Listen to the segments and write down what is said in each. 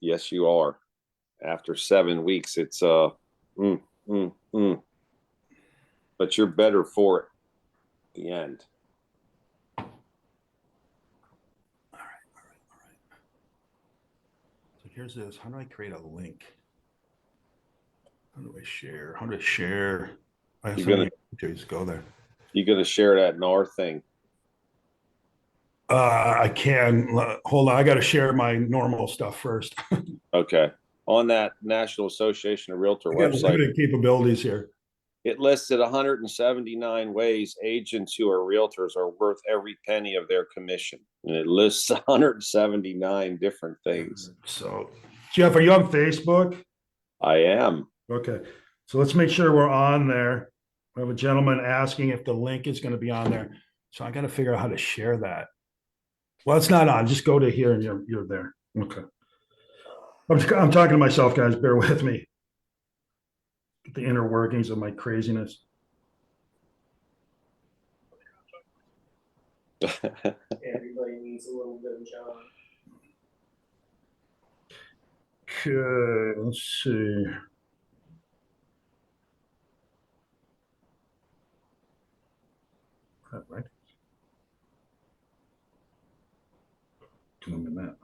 Yes, you are. After 7 weeks, it's mm, mm, mm. But you're better for it at the end. All right. So here's this. How do I create a link? How do I share? How do I share? I have so many opportunities to go there. You're gonna share that in our thing. I can hold on. I got to share my normal stuff first. Okay. On that National Association of Realtor website, limited capabilities here. It listed 179 ways agents who are realtors are worth every penny of their commission. And it lists 179 different things. So, Jeff, are you on Facebook? I am. Okay. So let's make sure we're on there. We have a gentleman asking if the link is going to be on there. So I got to figure out how to share that. Well, it's not on. Just go to here and you're there. Okay. I'm talking to myself, guys. Bear with me. The inner workings of my craziness. Everybody needs a little bit of John. Okay, let's see. Right. Zoom in that.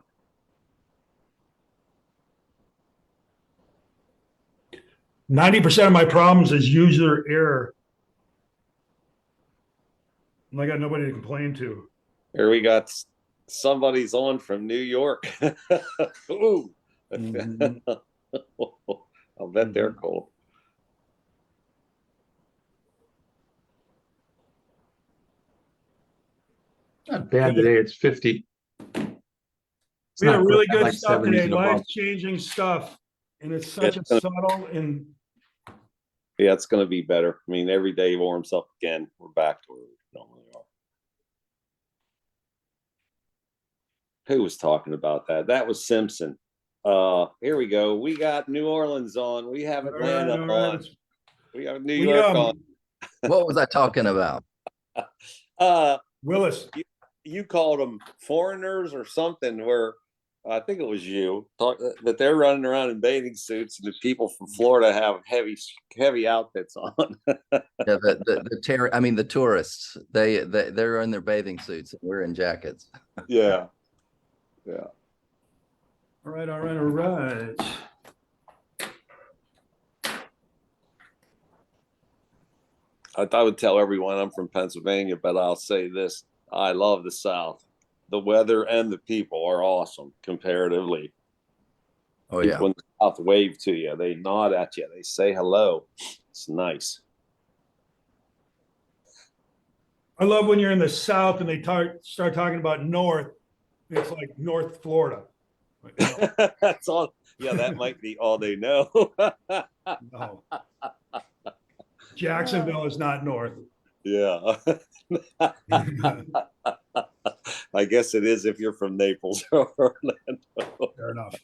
90% of my problems is user error. And I got nobody to complain to. Here we got somebody's on from New York. Ooh. Mm-hmm. I'll bet they're cool. Not bad today. It's 50. We had really good stuff today. Life-changing stuff. And it's such a subtle and yeah, it's going to be better. I mean, every day warms up again. We're back to where we normally are. Who was talking about that? That was Simpson. Here we go. We got New Orleans on. We have Atlanta on. We have New York on. What was I talking about? Willis. You called them foreigners or something, where I think it was you that they're running around in bathing suits and the people from Florida have heavy outfits on. Yeah, the tourists, they're in their bathing suits and we're in jackets. Yeah. All right. I would tell everyone I'm from Pennsylvania, but I'll say this. I love the South. The weather and the people are awesome comparatively. Oh, yeah. When the South wave to you, they nod at you. They say hello. It's nice. I love when you're in the South and they start talking about North. It's like North Florida. That's all. Yeah, that might be all they know. No. Jacksonville is not North. Yeah. I guess it is if you're from Naples or Orlando. Fair enough.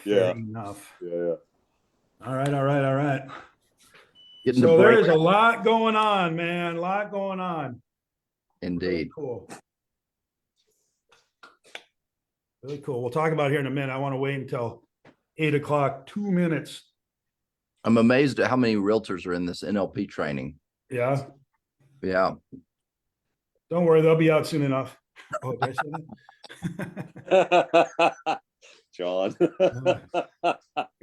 Yeah. Fair enough. Yeah. All right. So there is a lot going on, man. A lot going on. Indeed. Really cool. We'll talk about it here in a minute. I want to wait until 8 o'clock, 2 minutes. I'm amazed at how many realtors are in this NLP training. Yeah. Yeah. Don't worry, they'll be out soon enough. Oh, did I say that? John.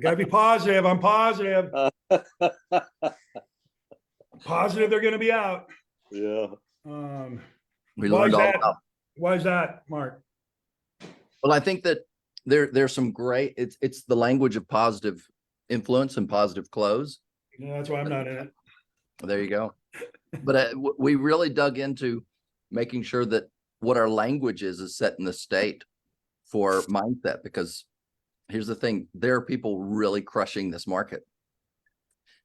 Gotta be positive. I'm positive. Positive they're going to be out. Yeah. We learned all about. Why is that, Mark? Well, I think that there's some great. It's the language of positive influence and positive close. Yeah, that's why I'm not in it. There you go. But we really dug into making sure that what our language is set in the state for mindset, because here's the thing, there are people really crushing this market.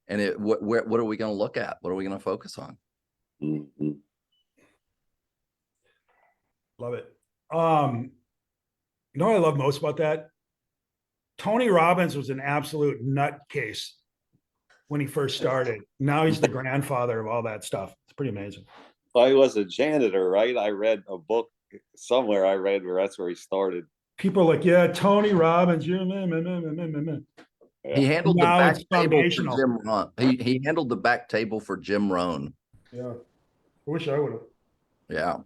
And what are we going to look at? What are we going to focus on? Mm-hmm. Love it. You know what I love most about that? Tony Robbins was an absolute nutcase when he first started. Now he's the grandfather of all that stuff. It's pretty amazing. Well, he was a janitor, right? I read a book somewhere where that's where he started. people are like, yeah, Tony Robbins, yeah, man. He handled the Now back it's table for foundational. Jim Rohn. He handled the back table for Jim Rohn. Yeah. I wish I would have. Yeah.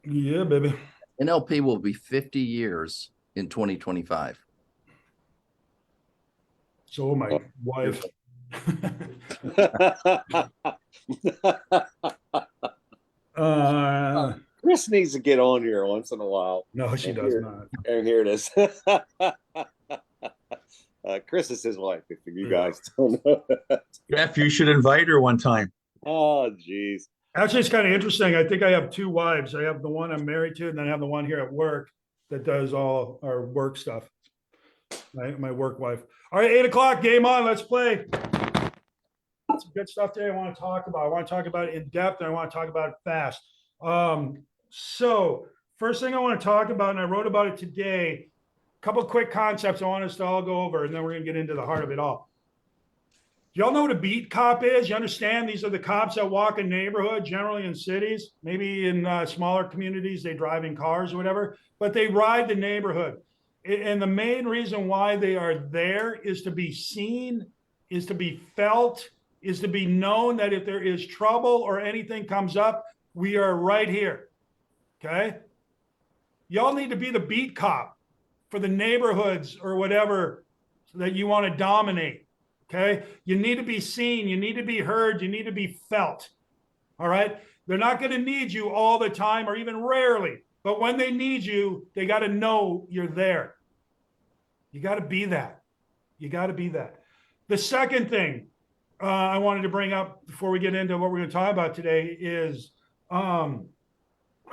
Yeah, baby. NLP will be 50 years in 2025. So my wife. Chris needs to get on here once in a while. No, she And does here- not. And here it is. Chris is his wife, if you guys don't know. Jeff, you should invite her one time. Oh, geez. Actually, it's kind of interesting. I think I have two wives. I have the one I'm married to, and then I have the one here at work that does all our work stuff. My work wife. All right, 8 o'clock, game on. Let's play. Some good stuff today I want to talk about. I want to talk about it in depth, and I want to talk about it fast. So first thing I want to talk about, and I wrote about it today, a couple of quick concepts I want us to all go over, and then we're going to get into the heart of it all. Y'all know what a beat cop is? You understand these are the cops that walk a neighborhood, generally in cities, maybe in smaller communities, they drive in cars or whatever, but they ride the neighborhood. And the main reason why they are there is to be seen, is to be felt, is to be known that if there is trouble or anything comes up, we are right here. Okay? Y'all need to be the beat cop for the neighborhoods or whatever that you want to dominate. Okay? You need to be seen, you need to be heard, you need to be felt. All right? They're not going to need you all the time or even rarely, but when they need you, they got to know you're there. You got to be that. You got to be that. The second thing I wanted to bring up before we get into what we're going to talk about today is I'm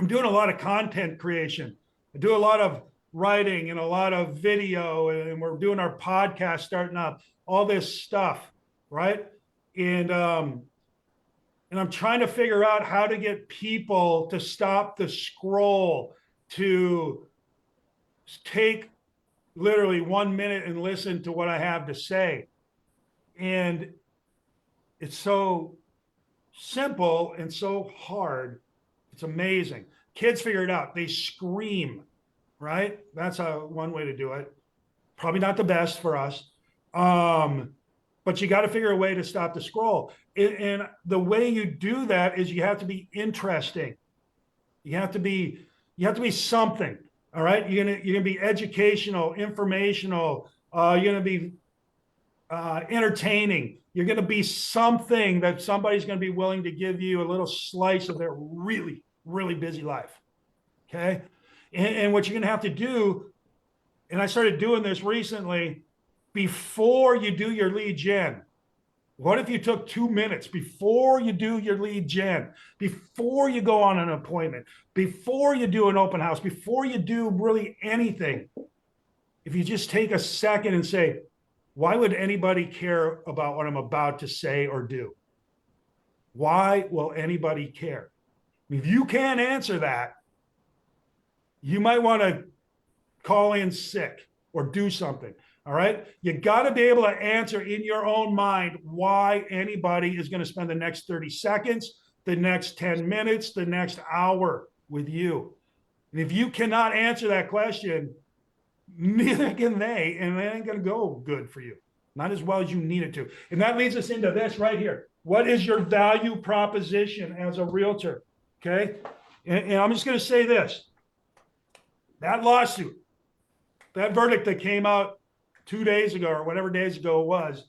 doing a lot of content creation. I do a lot of writing and a lot of video, and we're doing our podcast starting up, all this stuff, right? And I'm trying to figure out how to get people to stop the scroll, to take literally 1 minute and listen to what I have to say. And it's so simple and so hard. It's amazing. Kids figure it out. They scream, right? That's one way to do it. Probably not the best for us. But you got to figure a way to stop the scroll. And the way you do that is you have to be interesting. You have to be something. All right. You're gonna be educational, informational. You're gonna be entertaining. You're gonna be something that somebody's gonna be willing to give you a little slice of their really, really busy life. Okay. And what you're gonna have to do, and I started doing this recently, before you do your lead gen. What if you took 2 minutes before you do your lead gen, before you go on an appointment, before you do an open house, before you do really anything? If you just take a second and say, why would anybody care about what I'm about to say or do? Why will anybody care? If you can't answer that, you might want to call in sick or do something. All right. You got to be able to answer in your own mind why anybody is going to spend the next 30 seconds, the next 10 minutes, the next hour with you. And if you cannot answer that question, neither can they, and it ain't going to go good for you. Not as well as you need it to. And that leads us into this right here. What is your value proposition as a realtor? Okay. And I'm just going to say this. That lawsuit, that verdict that came out 2 days ago or whatever days ago it was,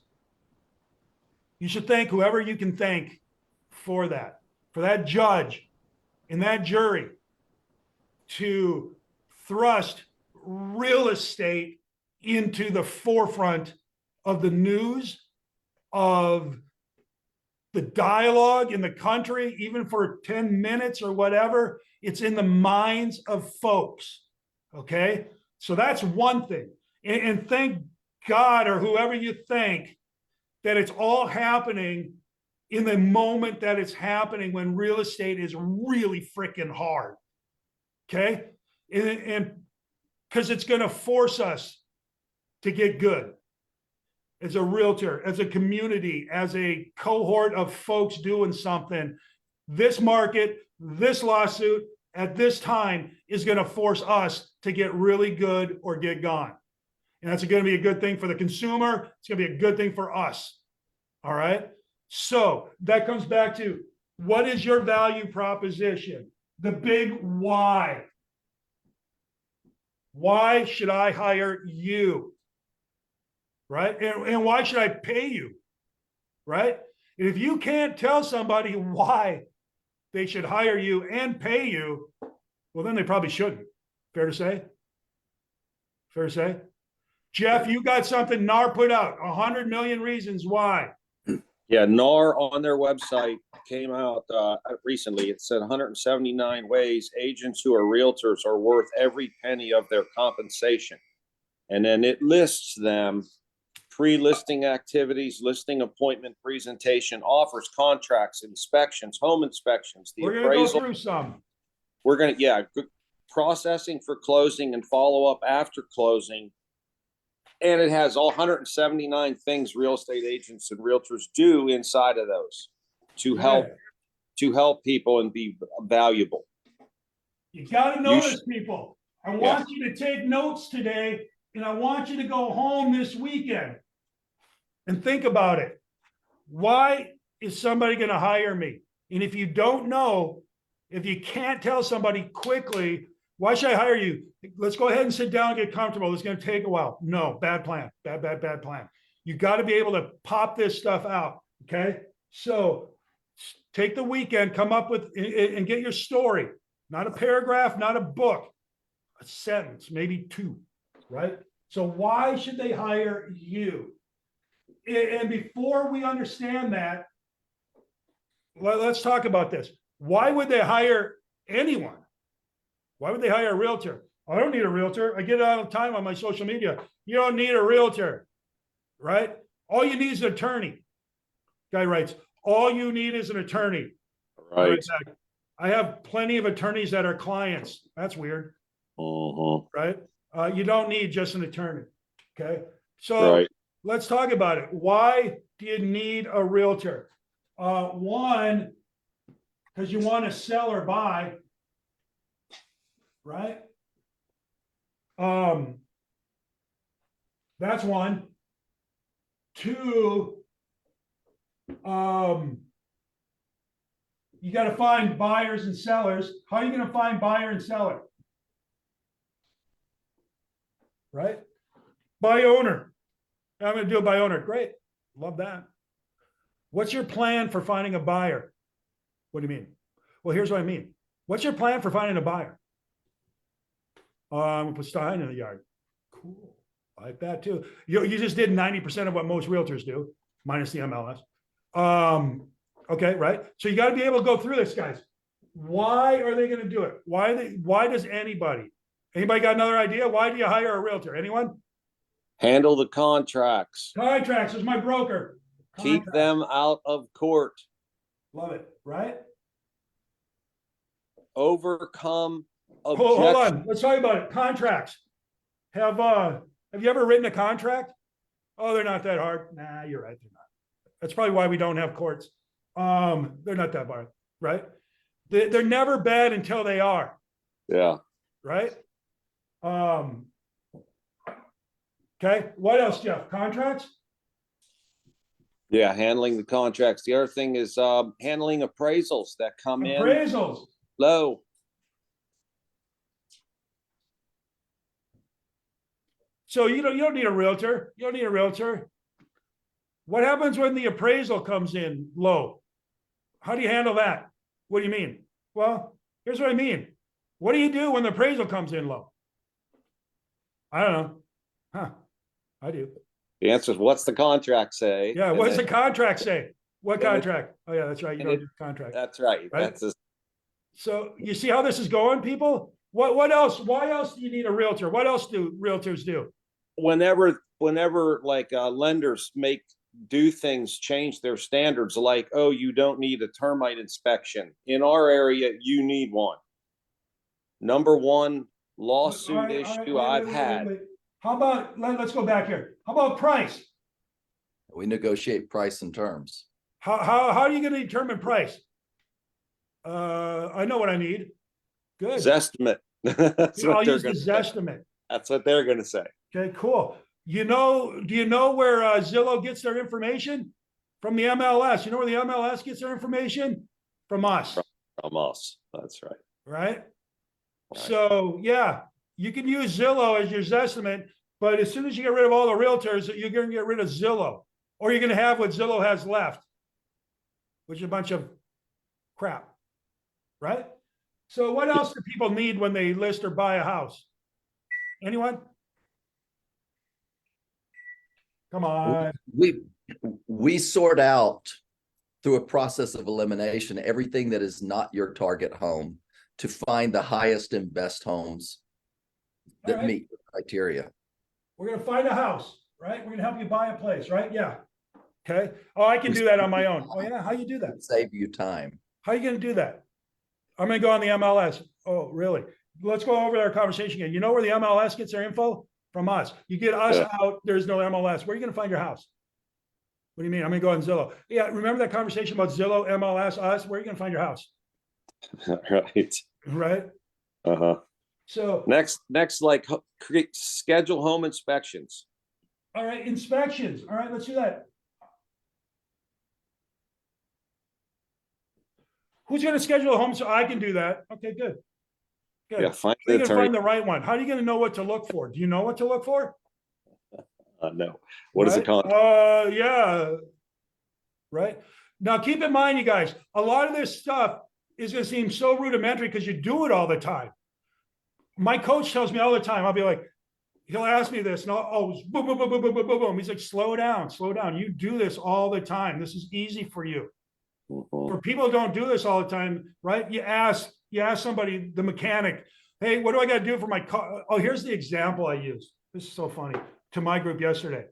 you should thank whoever you can thank for that judge and that jury to thrust real estate into the forefront of the news, of the dialogue in the country, even for 10 minutes or whatever. It's in the minds of folks. Okay. So that's one thing. And thank God, or whoever you thank, that it's all happening in the moment that it's happening, when real estate is really freaking hard. Okay. And because it's going to force us to get good as a realtor, as a community, as a cohort of folks doing something. This market, this lawsuit, at this time is going to force us to get really good or get gone. And that's going to be a good thing for the consumer. It's going to be a good thing for us. All right. So that comes back to, what is your value proposition? The big why. Why should I hire you? Right? And why should I pay you? Right? And if you can't tell somebody why they should hire you and pay you, well, then they probably shouldn't. Fair to say? Fair to say? Jeff, you got something NAR put out, 100 million reasons why. Yeah, NAR on their website came out recently. It said 179 ways agents who are realtors are worth every penny of their compensation. And then it lists them: pre-listing activities, listing appointment presentation, offers, contracts, inspections, home inspections, the We're going to go appraisal. through some. We're going to, yeah, processing for closing and follow up after closing. And it has all 179 things real estate agents and realtors do inside of those to help people and be valuable. You got to You notice, people. I want you to take notes today, and I want you to go home this weekend and think about it. Why is somebody going to hire me? And if you don't know, if you can't tell somebody quickly, why should I hire you? Let's go ahead and sit down and get comfortable. It's going to take a while. No, bad plan. Bad plan. You got to be able to pop this stuff out. Okay. So take the weekend, come up with and get your story. Not a paragraph, not a book, a sentence, maybe two, right? So why should they hire you? And before we understand that, let's talk about this. Why would they hire anyone? Why would they hire a realtor? I don't need a realtor. I get it all the time on my social media. You don't need a realtor, right? All you need is an attorney. Guy writes, all you need is an attorney. Right. I have plenty of attorneys that are clients. That's weird. Right? You don't need just an attorney. Okay. So let's talk about it. Why do you need a realtor? One, because you want to sell or buy. Right? That's one. Two, you got to find buyers and sellers. How are you going to find buyer and seller? Right? By owner. I'm going to do it by owner. Great. Love that. What's your plan for finding a buyer? What do you mean? Well, here's what I mean. What's your plan for finding a buyer? Put Stein in the yard. Cool. I like that too. You just did 90% of what most realtors do, minus the MLS. Okay, right? So you got to be able to go through this, guys. Why are they going to do it? Why does anybody got another idea? Why do you hire a realtor? Anyone? Handle the contracts. Contracts is my broker. Keep them out of court. Love it, right? Overcome Hold on. Let's talk about it. Contracts. Have you ever written a contract? Oh, they're not that hard. Nah, you're right. They're not. That's probably why we don't have courts. They're not that hard, right? They're never bad until they are. Yeah. Right? Okay. What else, Jeff? Contracts? Yeah, handling the contracts. The other thing is handling appraisals that come in Appraisals. low. So you don't need a realtor. You don't need a realtor. What happens when the appraisal comes in low? How do you handle that? What do you mean? Well, here's what I mean. What do you do when the appraisal comes in low? I don't know. Huh. I do. The answer is, what's the contract say? Yeah, what does the contract say? What And it- contract? Oh yeah, that's right. You and don't it- do the contract. That's right. Right? That's So you see how this is going, people? What else? Why else do you need a realtor? What else do realtors do? whenever like lenders do things, change their standards, like, oh, you don't need a termite inspection. In our area, you need one. Number one lawsuit All right, issue wait, I've wait, had. wait. How about, let's go back here. How about price? We negotiate price and terms. How are you going to determine price? I know what I need. Good. Zestimate. That's I'll what they're use the gonna say. Zestimate. That's what they're gonna say. Okay, cool. Do you know where Zillow gets their information? From the MLS. You know where the MLS gets their information? From us, From us. That's right. right? Right. So yeah, you can use Zillow as your Zestimate, but as soon as you get rid of all the realtors, you're going to get rid of Zillow, or you're going to have what Zillow has left, which is a bunch of crap, right? So what else do people need when they list or buy a house? Anyone? Come on. We sort out through a process of elimination everything that is not your target home to find the highest and best homes that All right. meet the criteria. We're going to find a house, right? We're going to help you buy a place, right? Yeah. Okay. Oh, I can do that on my own. Oh yeah. How you do that? Save you time. How are you going to do that? I'm going to go on the MLS. Oh, really? Let's go over our conversation again. You know where the MLS gets their info? From us. You get us out, there's no MLS. Where are you going to find your house? What do you mean? I'm going to go on Zillow. Yeah, remember that conversation about Zillow, MLS, us? Where are you going to find your house? Right. Right? Uh-huh. So, Next, like schedule home inspections. all right, inspections. All right, let's do that. Who's going to schedule a home so I can do that? Okay, good. Good. Yeah, find How are you the going to attorney. find the right one? How are you going to know what to look for? Do you know what to look for? No. What is it called? Yeah. Right. Now, keep in mind, you guys, a lot of this stuff is going to seem so rudimentary because you do it all the time. My coach tells me all the time, I'll be like, he'll ask me this, and boom, boom, boom, boom, boom, boom, boom, boom. He's like, slow down, slow down. You do this all the time. This is easy for you. For people who don't do this all the time, right? You ask somebody, the mechanic, hey, what do I got to do for my car? Oh, here's the example I used. This is so funny to my group yesterday.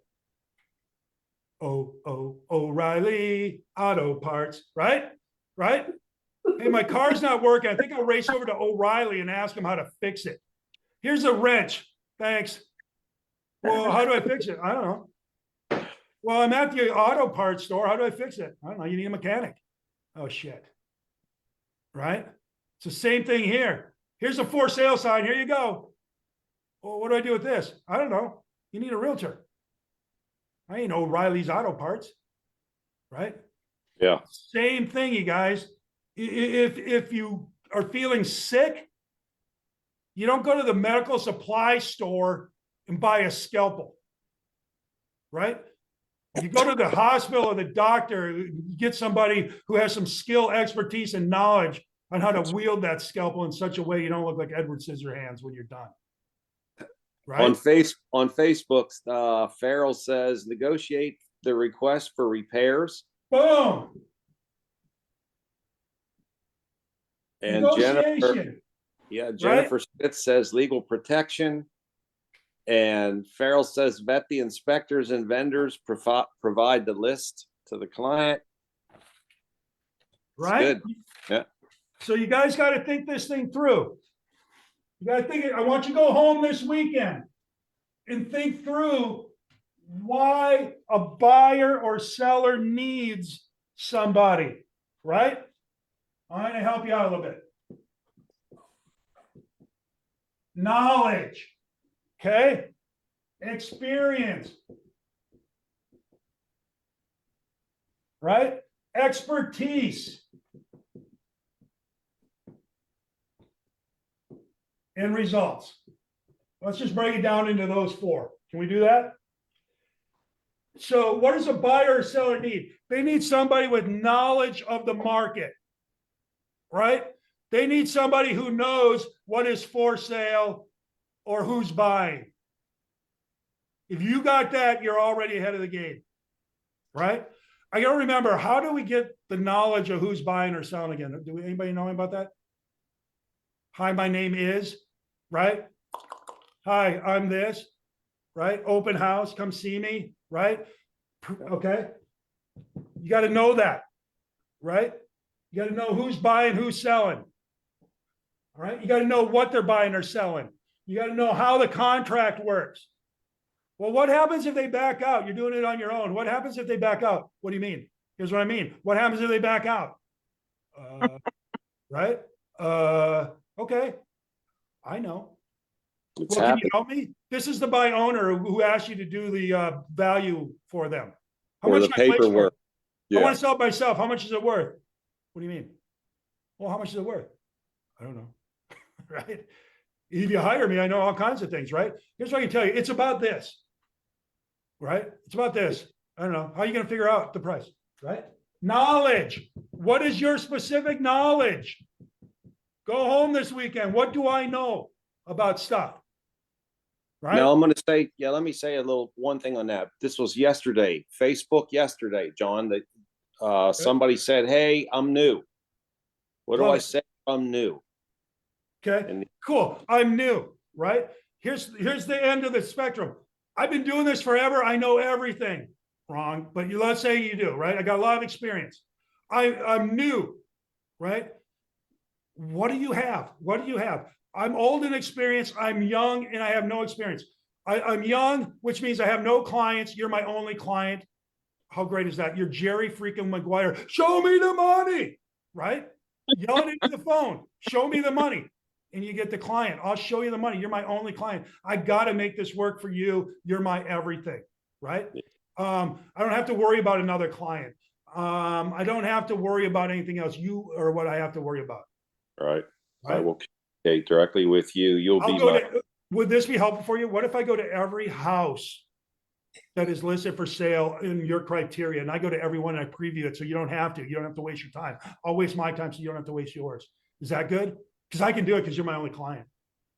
O'Reilly Auto Parts, right? Right? Hey, my car's not working. I think I'll race over to O'Reilly and ask him how to fix it. Here's a wrench. Thanks. Well, how do I fix it? I don't know. Well, I'm at the auto parts store. How do I fix it? I don't know. You need a mechanic. Oh, shit. Right? It's the same thing here. Here's a for sale sign. Here you go. Well, what do I do with this? I don't know. You need a realtor. I ain't O'Reilly's Auto Parts. Right? Yeah. Same thing, you guys. If you are feeling sick, you don't go to the medical supply store and buy a scalpel. Right? You go to the hospital or the doctor, get somebody who has some skill, expertise, and knowledge on how to wield that scalpel in such a way you don't look like Edward Scissorhands when you're done. Right? On Facebook, Farrell says negotiate the request for repairs. Boom. And Jennifer, Negotiation. Jennifer Spitz says legal protection. And Farrell says vet the inspectors and vendors, provide the list to the client. Right? Good. Yeah. So you guys got to think this thing through. You got to think, I want you to go home this weekend and think through why a buyer or seller needs somebody, right? I'm going to help you out a little bit. Knowledge, okay? Experience, right? Expertise. And results. Let's just break it down into those four. Can we do that? So what does a buyer or seller need? They need somebody with knowledge of the market, right? They need somebody who knows what is for sale or who's buying. If you got that, you're already ahead of the game, right? I got to remember, how do we get the knowledge of who's buying or selling again? Do anybody know about that? Hi, my name is, right? Hi, I'm this, right? Open house, come see me, right? Okay. You got to know that, right? You got to know who's buying, who's selling. All right. You got to know what they're buying or selling. You got to know how the contract works. Well, what happens if they back out? You're doing it on your own. What happens if they back out? What do you mean? Here's what I mean. What happens if they back out? Right? Okay. I know. It's Well, can you happening. help me? This is the buy owner who asked you to do the value for them. How Or much the is my place paperwork. worth? I Yeah. want to sell it myself. How much is it worth? What do you mean? Well, how much is it worth? I don't know. Right? If you hire me, I know all kinds of things, right? Here's what I can tell you. It's about this, right? It's about this. I don't know. How are you going to figure out the price, right? Knowledge. What is your specific knowledge? Go home this weekend. What do I know about stuff? Right? Now I'm going to say, yeah, let me say a little one thing on that. This was yesterday, Facebook yesterday, John, that somebody said, hey, I'm new. What do Love I it. say? I'm new. Okay, And cool. I'm new, right? Here's the end of the spectrum. I've been doing this forever. I know everything. Wrong, but let's say you do, right? I got a lot of experience. I'm new, right? What do you have? What do you have? I'm old in experience. I'm young and I have no experience. I'm young, which means I have no clients. You're my only client. How great is that? You're Jerry freaking Maguire. Show me the money, right? Yell it into the phone. Show me the money. And you get the client. I'll show you the money. You're my only client. I got to make this work for you. You're my everything, right? I don't have to worry about another client. I don't have to worry about anything else. You are what I have to worry about. right. I Right? will communicate directly with you. You'll I'll be go my, to, would this be helpful for you? What if I go to every house that is listed for sale in your criteria, and I go to everyone and I preview it so you don't have to. You don't have to waste your time. I'll waste my time so you don't have to waste yours. Is that good? Because I can do it because you're my only client,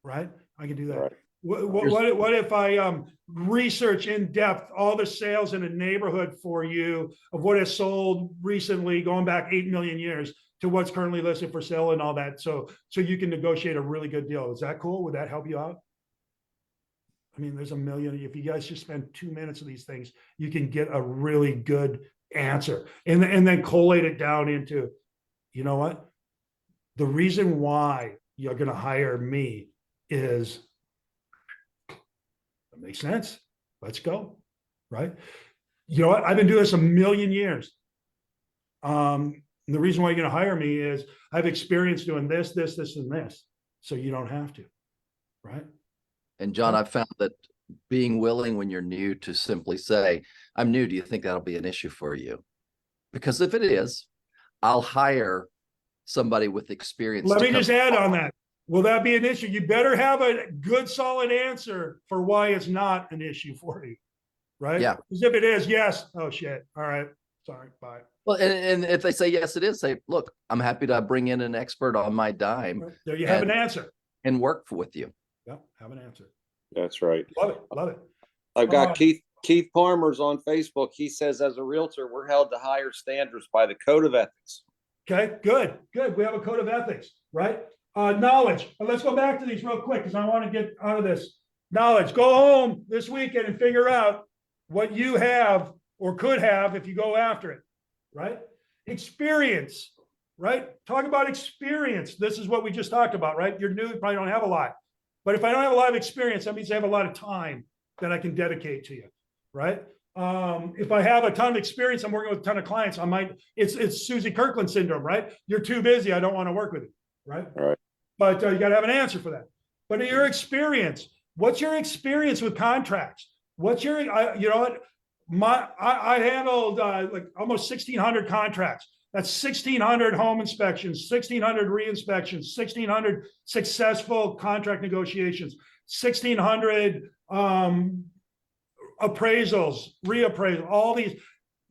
right? I can do that. right. What if I research in depth all the sales in a neighborhood for you of what has sold recently, going back 8 million years to what's currently listed for sale and all that, so you can negotiate a really good deal. Is that cool? Would that help you out? I mean, there's a million. If you guys just spend 2 minutes of these things, you can get a really good answer, and then collate it down into, you know what? The reason why you're going to hire me is, that makes sense. Let's go. Right? You know what? I've been doing this a million years. And the reason why you're going to hire me is I've experience doing this, this, this, and this. So you don't have to. Right? And John, I've found that being willing when you're new to simply say, I'm new, do you think that'll be an issue for you? Because if it is, I'll hire somebody with experience. Let to me come- just add on that. Will that be an issue? You better have a good, solid answer for why it's not an issue for you. Right? Yeah. Because if it is, yes. Oh, shit. All right. Sorry. Bye. Well, and if they say yes, it is, say, look, I'm happy to bring in an expert on my dime There you have an And- answer. and work with you. Yeah, have an answer. That's right. Love it. Love it. I've got Keith Palmer's on Facebook. He says, as a realtor, we're held to higher standards by the code of ethics. Okay, good, good. We have a code of ethics, right? Knowledge. Let's go back to these real quick because I want to get out of this. Knowledge. Go home this weekend and figure out what you have or could have if you go after it, right? Experience, right? Talk about experience. This is what we just talked about, right? You're new, you probably don't have a lot. But if I don't have a lot of experience, that means I have a lot of time that I can dedicate to you, right? If I have a ton of experience, I'm working with a ton of clients. It's Susie Kirkland syndrome, right? You're too busy. I don't want to work with you, right? Right. But you got to have an answer for that. But your experience, what's your experience with contracts? What's your, you know what? I handled like almost 1,600 contracts. That's 1,600 home inspections, 1,600 re-inspections, 1,600 successful contract negotiations, 1,600 appraisals, reappraisal, all these.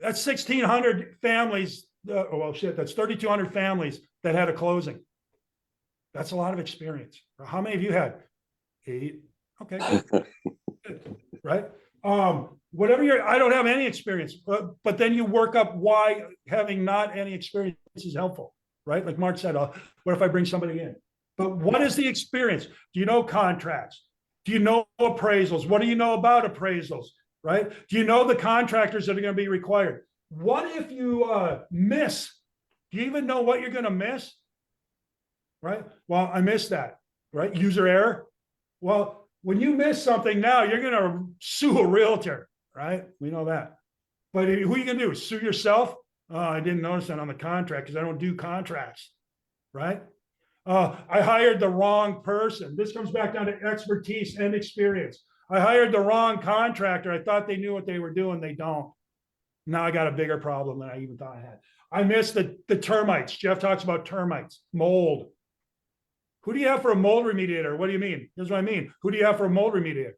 That's 1,600 families. Well, shit, that's 3,200 families that had a closing. That's a lot of experience. How many of you had? 8. Okay, good. Right? Whatever I don't have any experience, but then you work up why having not any experience is helpful, right? Like Mark said, what if I bring somebody in? But what is the experience? Do you know contracts? Do you know appraisals? What do you know about appraisals, right? Do you know the contractors that are going to be required? What if you miss? Do you even know what you're going to miss? Right? Well, I missed that, right? User error. Well, when you miss something now, you're going to sue a realtor, right? We know that. But who are you going to do? Sue yourself? Oh, I didn't notice that on the contract because I don't do contracts, right? I hired the wrong person. This comes back down to expertise and experience. I hired the wrong contractor. I thought they knew what they were doing. They don't. Now I got a bigger problem than I even thought I had. I missed the termites. Jeff talks about termites, mold. Who do you have for a mold remediator? What do you mean? Here's what I mean. Who do you have for a mold remediator?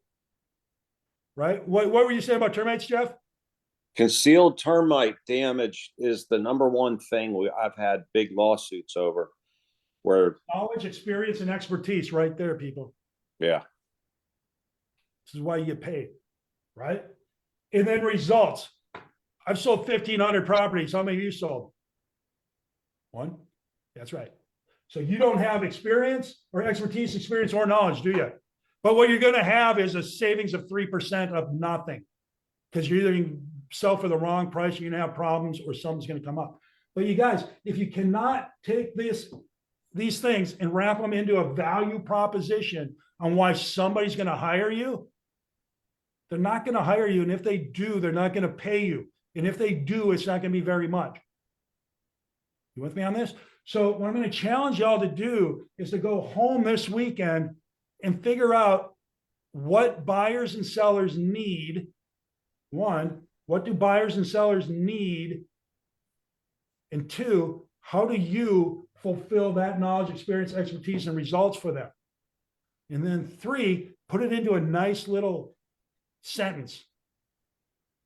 Right? What were you saying about termites, Jeff? Concealed termite damage is the number one thing I've had big lawsuits over. Where Knowledge, experience, and expertise right there, people. yeah, This is why you get paid, right? And then results. I've sold 1,500 properties. How many of you sold? One? That's right. So you don't have experience or expertise, experience, or knowledge, do you? But what you're going to have is a savings of 3% of nothing. Because you're either going to sell for the wrong price, you're going to have problems, or something's going to come up. But you guys, if you cannot take these things and wrap them into a value proposition on why somebody's going to hire you, they're not going to hire you. And if they do, they're not going to pay you. And if they do, it's not going to be very much. You with me on this? So what I'm going to challenge y'all to do is to go home this weekend and figure out what buyers and sellers need. One, what do buyers and sellers need? And two, how do you fulfill that knowledge, experience, expertise, and results for them? And then three, put it into a nice little sentence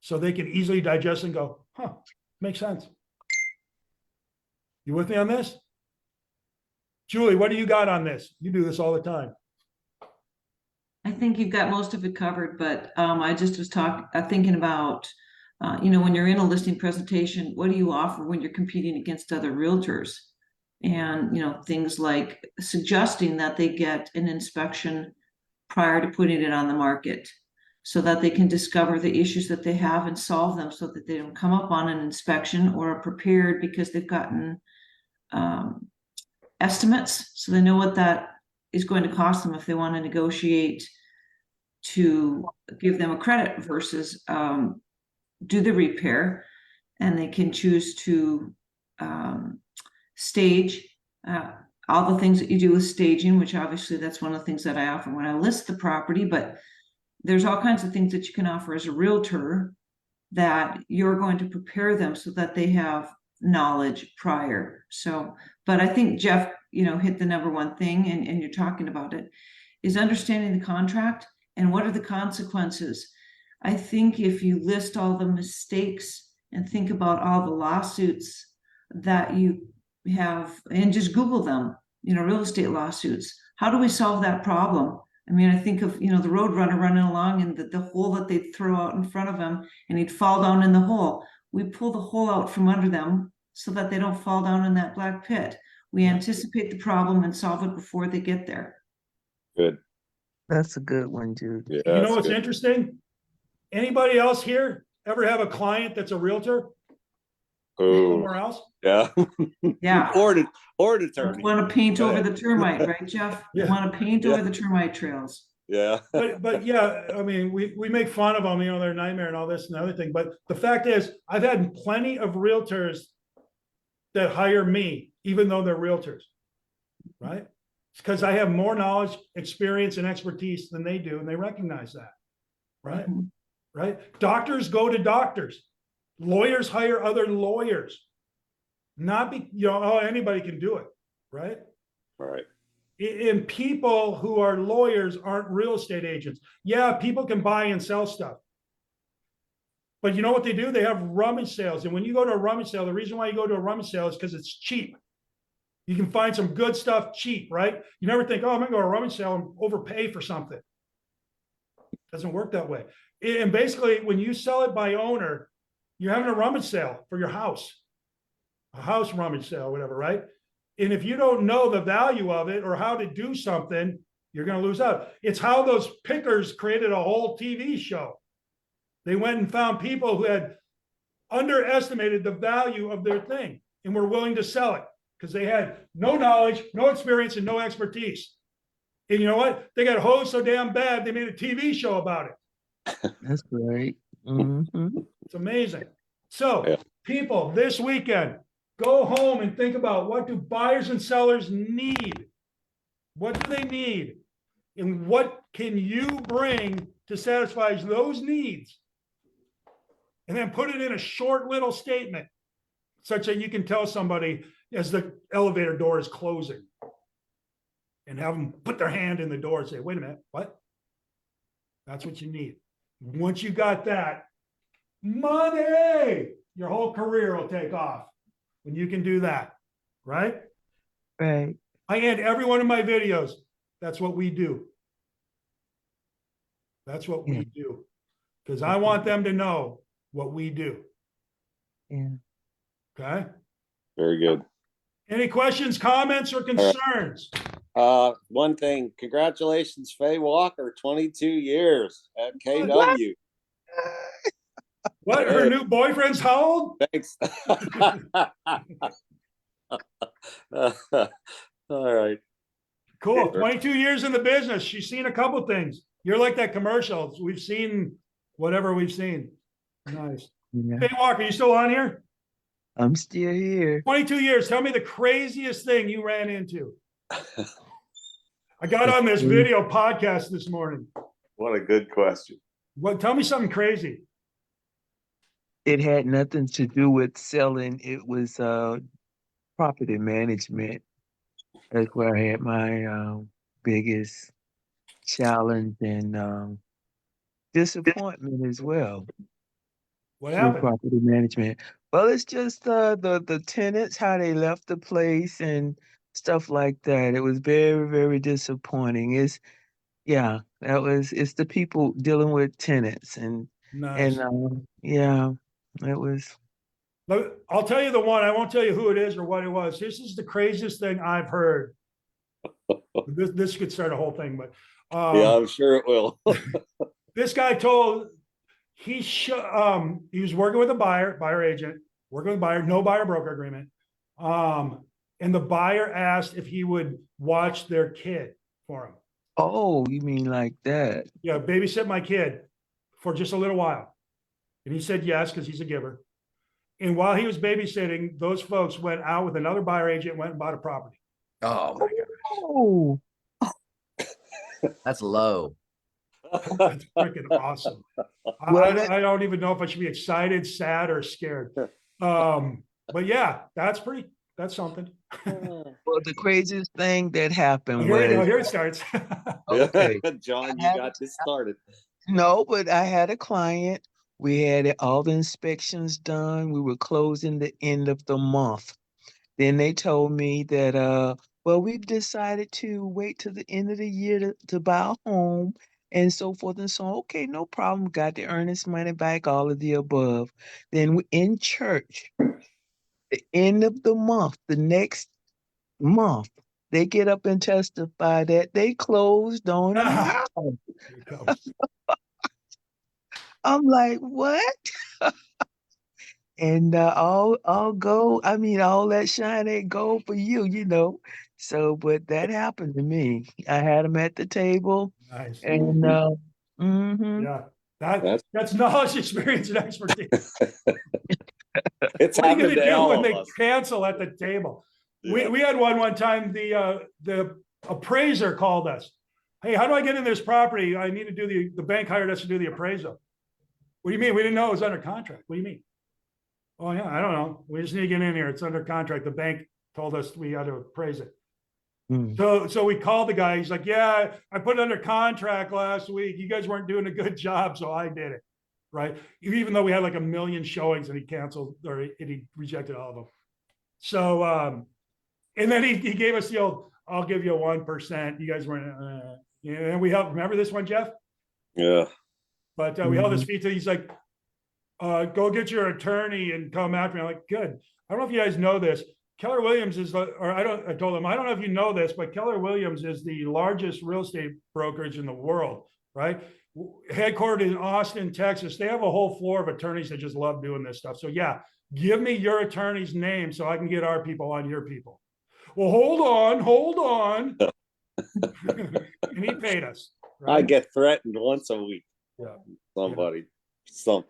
so they can easily digest and go, huh, makes sense. You with me on this? Julie, what do you got on this? You do this all the time. I think you've got most of it covered, but I just was thinking about, when you're in a listing presentation, what do you offer when you're competing against other realtors? And, things like suggesting that they get an inspection prior to putting it on the market so that they can discover the issues that they have and solve them so that they don't come up on an inspection or are prepared because they've gotten estimates. So they know what that is going to cost them if they want to negotiate to give them a credit versus do the repair. And they can choose to stage all the things that you do with staging, which obviously that's one of the things that I offer when I list the property, but there's all kinds of things that you can offer as a realtor that you're going to prepare them so that they have knowledge prior. So, but I think Jeff, hit the number one thing, and you're talking about it, is understanding the contract and what are the consequences. I think if you list all the mistakes and think about all the lawsuits that you have, and just Google them, real estate lawsuits, how do we solve that problem? I mean, I think of, the road runner running along and the hole that they'd throw out in front of him and he'd fall down in the hole. We pull the hole out from under them so that they don't fall down in that black pit. We anticipate the problem and solve it before they get there. good. That's a good one, Jude. Yeah, You know that's what's good. interesting? Anybody else here ever have a client that's a realtor Oh, somewhere else? yeah. Yeah. or attorney. Want to paint over the termite, right, Jeff? Yeah. Want to paint Yeah. over the termite trails. Yeah. But yeah, I mean, we make fun of them, they're a nightmare and all this and the other thing. But the fact is, I've had plenty of realtors that hire me, even though they're realtors, right? Because I have more knowledge, experience, and expertise than they do, and they recognize that, right? Mhm. Right? Doctors go to doctors. Lawyers hire other lawyers. Not anybody can do it, right? Right. And people who are lawyers aren't real estate agents. Yeah, people can buy and sell stuff. But you know what they do? They have rummage sales. And when you go to a rummage sale, the reason why you go to a rummage sale is because it's cheap. You can find some good stuff cheap, right? You never think, oh, I'm going to go to a rummage sale and overpay for something. Doesn't work that way. And basically, when you sell it by owner, you're having a rummage sale for your house. A house rummage sale, whatever, right? And if you don't know the value of it or how to do something, you're going to lose out. It's how those pickers created a whole TV show. They went and found people who had underestimated the value of their thing and were willing to sell it because they had no knowledge, no experience, and no expertise. And you know what? They got hosed so damn bad, they made a TV show about it. That's great. Mm-hmm. It's amazing. So, Yeah. people, this weekend, go home and think about what do buyers and sellers need? What do they need? And what can you bring to satisfy those needs? And then put it in a short little statement such that you can tell somebody as the elevator door is closing and have them put their hand in the door and say, wait a minute, what? That's what you need. Once you got that, money, your whole career will take off when you can do that, right? Right. I end every one of my videos. That's what we do. That's what we do. Because I want them to know what we do. Yeah. Okay? Very good. Any questions, comments, or concerns? One thing, congratulations, Faye Walker, 22 years at KW. What? Her new boyfriend's how old? Thanks. All right. Cool. 22 years in the business. She's seen a couple things. You're like that commercial. We've seen whatever we've seen. Nice. Yeah. Hey, Walker, you still on here? I'm still here. 22 years. Tell me the craziest thing you ran into. I got on this video podcast this morning. What a good question. What? Tell me something crazy. It had nothing to do with selling. It was property management. That's where I had my biggest challenge and disappointment as well. What With happened? property management. Well, it's just the tenants, how they left the place and stuff like that. It was very, very disappointing. It's the people dealing with tenants Nice. yeah, it was. I'll tell you the one. I won't tell you who it is or what it was. This is the craziest thing I've heard. This could start a whole thing, but Yeah, I'm sure it will. this guy told he was working with a buyer agent, working with a buyer, no buyer broker agreement. And the buyer asked if he would watch their kid for him. Oh, you mean like that? Yeah, babysit my kid for just a little while. And he said yes, because he's a giver. And while he was babysitting, those folks went out with another buyer agent, went and bought a property. Oh my God, Oh, that's low. That's freaking awesome. Well, I don't even know if I should be excited, sad, or scared. But yeah, that's something. well, the craziest thing that happened Here we go. was Here it starts. okay. John, you got this started. No, but I had a client. We had all the inspections done. We were closing the end of the month. Then they told me that, well, we've decided to wait till the end of the year to buy a home and so forth and so on. Okay, no problem. Got the earnest money back, all of the above. Then in church, the end of the month, the next month, they get up and testify that they closed on a house. Here it comes. I'm like, what? And all gold, I mean, all that shine ain't gold for you, you know. So, but that happened to me. I had them at the table, Nice. and mhm. Yeah. That's- That's knowledge, experience, and expertise. It's What are you happened gonna to do all when of they us. cancel at the table? Yeah. We had one time, the appraiser called us. Hey, how do I get in this property? I need to do the bank hired us to do the appraisal. What do you mean? We didn't know it was under contract. What do you mean? Oh yeah, I don't know. We just need to get in here. It's under contract. The bank told us we had to appraise it. Mm. So we called the guy. He's like, yeah, I put it under contract last week. You guys weren't doing a good job, so I did it. Right. Even though we had like 1 million showings and he canceled or he rejected all of them. So, and then he gave us the old, I'll give you 1%. You guys weren't, and we helped. Remember this one, Jeff? Yeah. But we held his feet till he's like, go get your attorney and come after me. I'm like, good. I don't know if you guys know this. Keller Williams is, I told him, I don't know if you know this, but Keller Williams is the largest real estate brokerage in the world, right? Headquartered in Austin, Texas. They have a whole floor of attorneys that just love doing this stuff. So yeah, give me your attorney's name so I can get our people on your people. Well, hold on. And he paid us. Right? I get threatened once a week. Yeah. Somebing,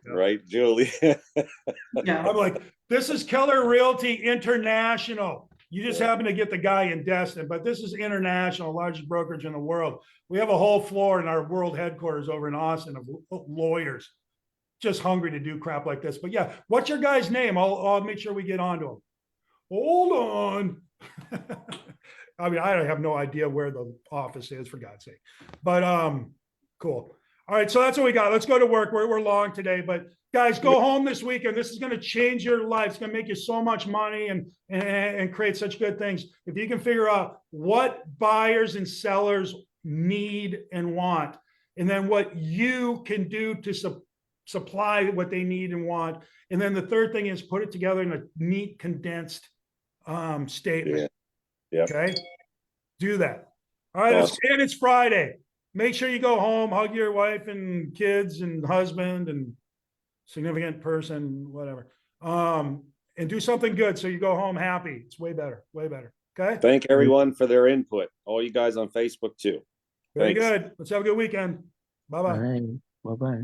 Yeah. right, Julie? Yeah. I'm like, this is Keller Realty International. You just happen to get the guy in Destin, but this is international, largest brokerage in the world. We have a whole floor in our world headquarters over in Austin of lawyers just hungry to do crap like this. But yeah, what's your guy's name? I'll make sure we get onto him. Hold on. I mean, I have no idea where the office is, for God's sake. But cool. All right, so that's what we got. Let's go to work. We're long today, but guys, go home this weekend. This is going to change your life. It's going to make you so much money and create such good things. If you can figure out what buyers and sellers need and want, and then what you can do to supply what they need and want. And then the third thing is put it together in a neat, condensed statement. Yeah. Okay. Do that. All right. Awesome. And it's Friday. Make sure you go home, hug your wife and kids and husband and significant person, whatever. And do something good so you go home happy. It's way better. Way better. Okay. Thank everyone for their input. All you guys on Facebook too. Very Thanks. good. Let's have a good weekend. Bye-bye. Bye. Bye-bye.